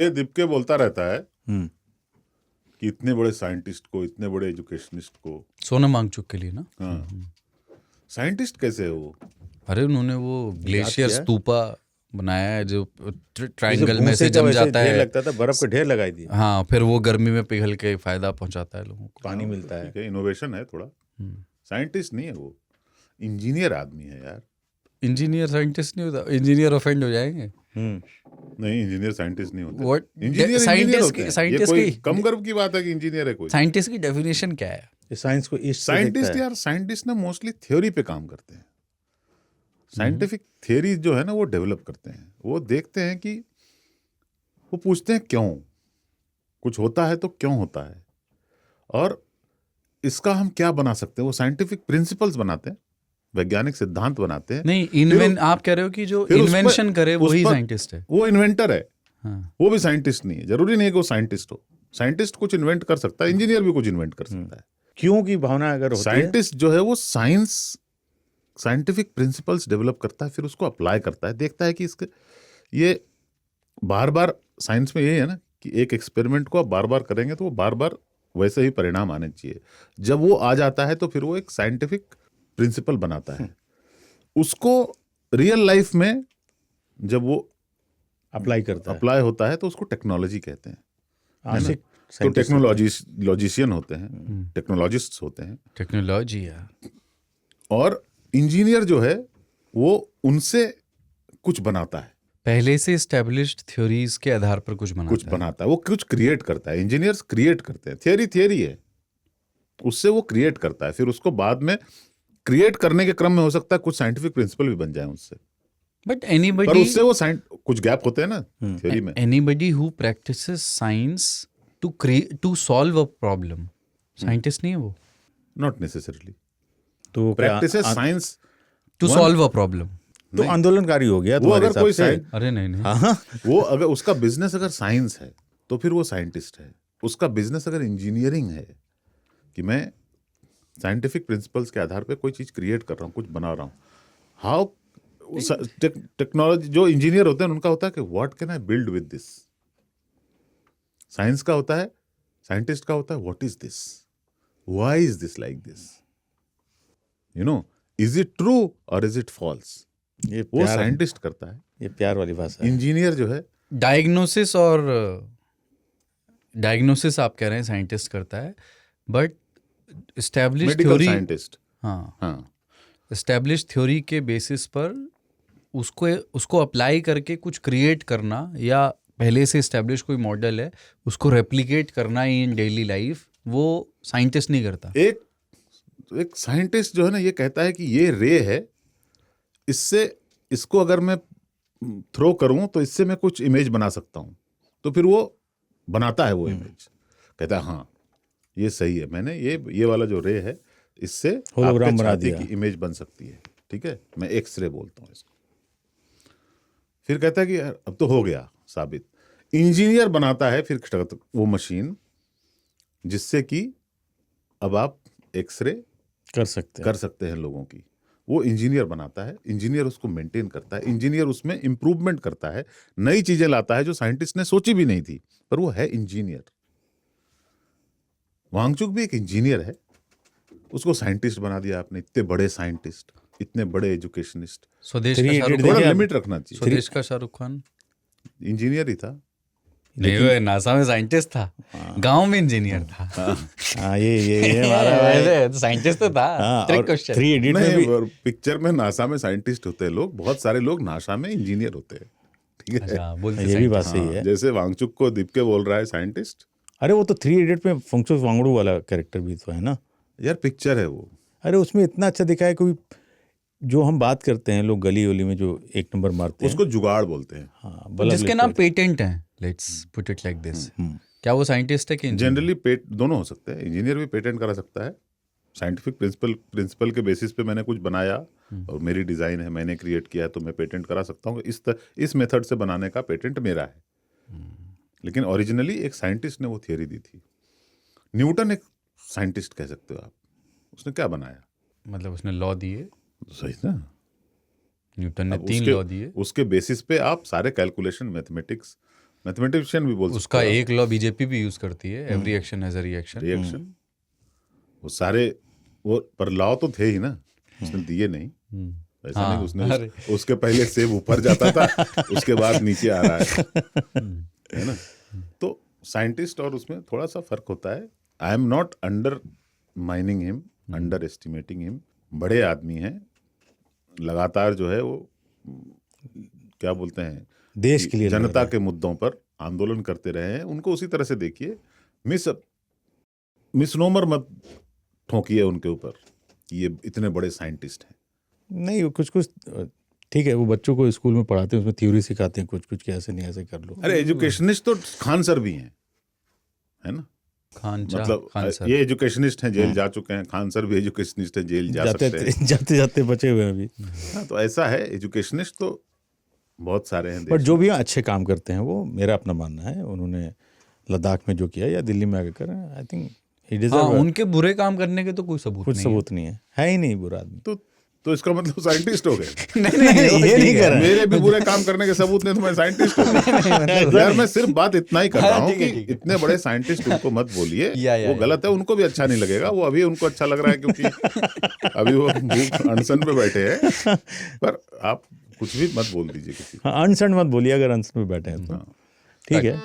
ये दीपके बोलता रहता है हम्म कि इतने बड़े साइंटिस्ट को, इतने बड़े एजुकेशनिस्ट को, सोनम वांगचुक के लिए ना। हाँ, साइंटिस्ट कैसे है वो? अरे उन्होंने वो ग्लेशियर किया? स्तूपा बनाया है जो जैसे ट्रायंगल में भूसे से का जम वैसे जाता ढेर है। लगता था, बर्फ के ढेर लगाई दिए, हाँ, फिर वो गर्मी में पिघल के फायदा पहुंचाता है लोगों को। पानी मिलता है। ठीक है, इनोवेशन है थोड़ा। हम्म। साइंटिस्ट नहीं है वो, इंजीनियर आदमी है यार। इंजीनियर साइंटिस्ट नहीं होता, इंजीनियर ऑफेंड हो जाएंगे। नहीं, इंजीनियर साइंटिस्ट नहीं होते। What? इंजीनियर साइंटिस्ट होते हैं। ये साइंटिस्ट कोई की कम गर्व की बात है कि इंजीनियर है कोई? साइंटिस्ट की डेफिनेशन क्या है? ये साइंस को ईस्ट से देखता साइंटिस्ट है। यार, साइंटिस्ट ना मोस्टली थ्योरी पे काम करते हैं। साइंटिफिक थ्योरी जो है ना वो डेवलप करते हैं। वो देखते हैं कि वो पूछते हैं क्यों कुछ होता है, तो क्यों होता है और इसका हम क्या बना सकते हैं। वो साइंटिफिक प्रिंसिपल्स बनाते हैं, वैज्ञानिक सिद्धांत बनाते हैं। नहीं, आप कह रहे हो कि जो फिर उस पर- इन्वेंशन करे उस वही पर- साइंटिस्ट है। वो इन्वेंटर है। हाँ। वो भी साइंटिस्ट नहीं है, जरूरी नहीं है कि वो साइंटिस्ट हो। साइंटिस्ट कुछ इन्वेंट कर सकता है, इंजीनियर भी कुछ इन्वेंट कर सकता है। क्यों की भावना अगर होती है, साइंटिस्ट जो है वो साइंटिफिक प्रिंसिपल्स डेवलप करता है, फिर उसको अप्लाई करता है, देखता है कि इसके ये बार बार, साइंस में यही है ना कि एक एक्सपेरिमेंट को आप बार बार करेंगे तो वो बार बार वैसे ही परिणाम आने चाहिए। जब वो आ जाता है तो फिर वो एक साइंटिफिक प्रिंसिपल बनाता है। उसको रियल लाइफ में जब वो अप्लाई करता है। अप्लाई होता है तो उसको टेक्नोलॉजी कहते हैं। आशिक तो साइंटिस्ट लॉजिशियन होते हैं, टेक्नोलॉजिस्ट होते हैं। टेक्नोलॉजी है। और इंजीनियर जो है वो उनसे कुछ बनाता है, पहले से एस्टेब्लिश्ड थ्योरीज के आधार पर कुछ बनाता है। वो कुछ क्रिएट करता है। इंजीनियर्स क्रिएट करते हैं, थियरी है, उससे वो क्रिएट करता है, फिर उसको बाद में क्रिएट करने के क्रम में हो सकता है कुछ साइंटिफिक प्रिंसिपल भी बन जाए उससे। बट पर एनीबडी उससे वो कुछ गैप होते हैं ना थ्योरी में। Anybody who practises science to solve a problem, scientist नहीं है वो। नॉट नेसेसरली तो practise science to solve a problem तो आंदोलनकारी हो गया वो तुम्हारे अगर कोई हिसाब से। अरे नहीं हाँ, वो अगर उसका बिजनेस अगर साइंस है तो फिर वो साइंटिस्ट है। उसका बिजनेस अगर इंजीनियरिंग है कि मैं साइंटिफिक प्रिंसिपल्स के आधार पे कोई चीज क्रिएट कर रहा हूँ, कुछ बना रहा हूँ। हाउ टेक्नोलॉजी, जो इंजीनियर होते हैं उनका होता है कि what can I build with this. Science का होता है, साइंटिस्ट का होता है what is this, why is this like this, is it true और इज इट फॉल्स। ये वो प्यार, साइंटिस्ट करता है। ये प्यार वाली भाषा है। इंजीनियर जो है डायग्नोसिस आप कह रहे हैं साइंटिस्ट करता है, but establish medical theory, scientist. हाँ, एस्टैब्लिश थ्योरी के बेसिस पर उसको अप्लाई करके कुछ क्रिएट करना, या पहले से एस्टैब्लिश कोई मॉडल है उसको रेप्लिकेट करना इन डेली लाइफ, वो साइंटिस्ट नहीं करता। एक साइंटिस्ट जो है ना ये कहता है कि ये रे है, इसको अगर मैं थ्रो करूं तो इससे मैं कुछ इमेज बना सकता हूं, तो फिर वो बनाता है वो इमेज। कहता है हाँ ये सही है, मैंने ये वाला जो रे है इससे होलोग्राम आपके बना छाती दिया। की इमेज बन सकती है। ठीक है, मैं एक्सरे बोलता हूँ इसको। फिर कहता है कि यार अब तो हो गया साबित। इंजीनियर बनाता है फिर वो मशीन जिससे कि अब आप एक्सरे कर सकते हैं लोगों की। वो इंजीनियर बनाता है, इंजीनियर उसको मेंटेन करता है, इंजीनियर उसमें इंप्रूवमेंट करता है, नई चीजें लाता है जो साइंटिस्ट ने सोची भी नहीं थी, पर वो है इंजीनियर। वांगचुक भी एक इंजीनियर है, उसको साइंटिस्ट बना दिया आपने। इतने बड़े साइंटिस्ट, इतने बड़े एजुकेशनिस्ट। स्वदेश Three का Idiots शाहरुख थोड़ा देखिए आप। लिमिट रखना चाहिए। स्वदेश का शाहरुख खान इंजीनियर ही था। नहीं, वो नासा में साइंटिस्ट था, गांव में इंजीनियर था। हाँ, ये हमारा साइंटिस्ट तो था। Trick question. 3 Idiots में भी नहीं, पिक्चर में नासा में साइंटिस्ट होते हैं लोग, बहुत सारे लोग नासा में इंजीनियर होते हैं। ठीक है, अच्छा, बोलते ये भी बात सही हाँ, है। जैसे वांगचुक को दीपके बोल रहा है साइंटिस्ट। अरे वो तो 3 Idiots में फंक्शुस वांगड़ू वाला कैरेक्टर भी तो है ना यार पिक्चर है वो। अरे उसमें इतना अच्छा दिखा है। कोई जो हम बात करते हैं लोग गली वली में जो एक नंबर मारते हैं, उसको जुगाड़ बोलते हैं। हाँ, बल्ब जिसके नाम लिखते पेटेंट हैं, let's put it like this. क्या वो साइंटिस्ट है कि engineer? जनरली दोनों हो सकते हैं। इंजीनियर भी पेटेंट करा सकता है। साइंटिफिक प्रिंसिपल के बेसिस पे मैंने कुछ बनाया और मेरी डिजाइन है, मैंने क्रिएट किया है, तो मैं पेटेंट करा सकता हूँ। इस मेथड से बनाने का पेटेंट मेरा है। लेकिन ओरिजिनली एक साइंटिस्ट ने वो थियरी दी थी। न्यूटन एक साइंटिस्ट कह सकते हो आप। उसने क्या बनाया? मतलब उसने लॉ दिए, सही ना? न्यूटन ने अब 3 लॉ दिए। उसके बेसिस पे आप सारे कैलकुलेशन, मैथमेटिक्स, मैथमेटिशियन भी बोल उसका सकते हो एक लॉ बीजेपी भी यूज करती है, every action has a reaction. Reaction. वो सारे वो पर लॉ तो थे ही ना, उसने दिए नहीं, ऐसा हाँ, नहीं उसने अरे। उसके पहले सेब ऊपर जाता था उसके बाद नीचे आ रहा है ना। तो साइंटिस्ट और उसमें थोड़ा सा फर्क होता है। I am not under mining him, under estimating him. बड़े आदमी हैं, लगातार जो है वो क्या बोलते हैं, देश के लिए लड़ जनता रहे हैं। के मुद्दों पर आंदोलन करते रहे हैं। उनको उसी तरह से देखिए, मिसनोमर मत ठोंकिए उनके ऊपर, ये इतने बड़े साइंटिस्ट हैं। नहीं, वो कुछ कुछ ठीक है, वो बच्चों को स्कूल में पढ़ाते हैं, उसमें थ्योरी सिखाते हैं कुछ कुछ कि ऐसे नहीं ऐसे कर लो। अरे एजुकेशनिस्ट तो खान सर भी हैं, है ना। खान मतलब सर। ये एजुकेशनिस्ट हैं, जेल जा चुके हैं। खान सर भी एजुकेशनिस्ट हैं, जेल जा सकते हैं। जाते जाते बचे हुए हैं अभी। हाँ, तो ऐसा है, एजुकेशनिस्ट तो बहुत सारे हैं बट देश जो में। भी अच्छे काम करते हैं, वो मेरा अपना मानना है, उन्होंने लद्दाख में जो किया या दिल्ली में आकर कर, आई थिंक ही हाँ, डिजर्व। उनके बुरे काम करने के तो कोई सबूत कुछ नहीं सबूत नहीं है ही नहीं बुरा आदमी। तो इसका मतलब साइंटिस्ट हो गए। नहीं, ये नहीं कर रहा। मेरे भी बुरे काम करने के सबूत नहीं तो मैं साइंटिस्ट हूँ। यार मैं सिर्फ बात इतना ही कर रहा हूँ ठीक है, कि ठीक है। इतने बड़े साइंटिस्ट उनको मत बोलिए, या। वो गलत है, उनको भी अच्छा नहीं लगेगा। वो अभी उनको अच्छा लग रहा है क्योंकि अभी वो भूख अनशन पे बैठे हैं। पर आप कुछ भी मत बोल दीजिए किसी को। हाँ, अनशन मत बोलिए अगर अनशन में बैठे हैं तो। हाँ। ठीक है।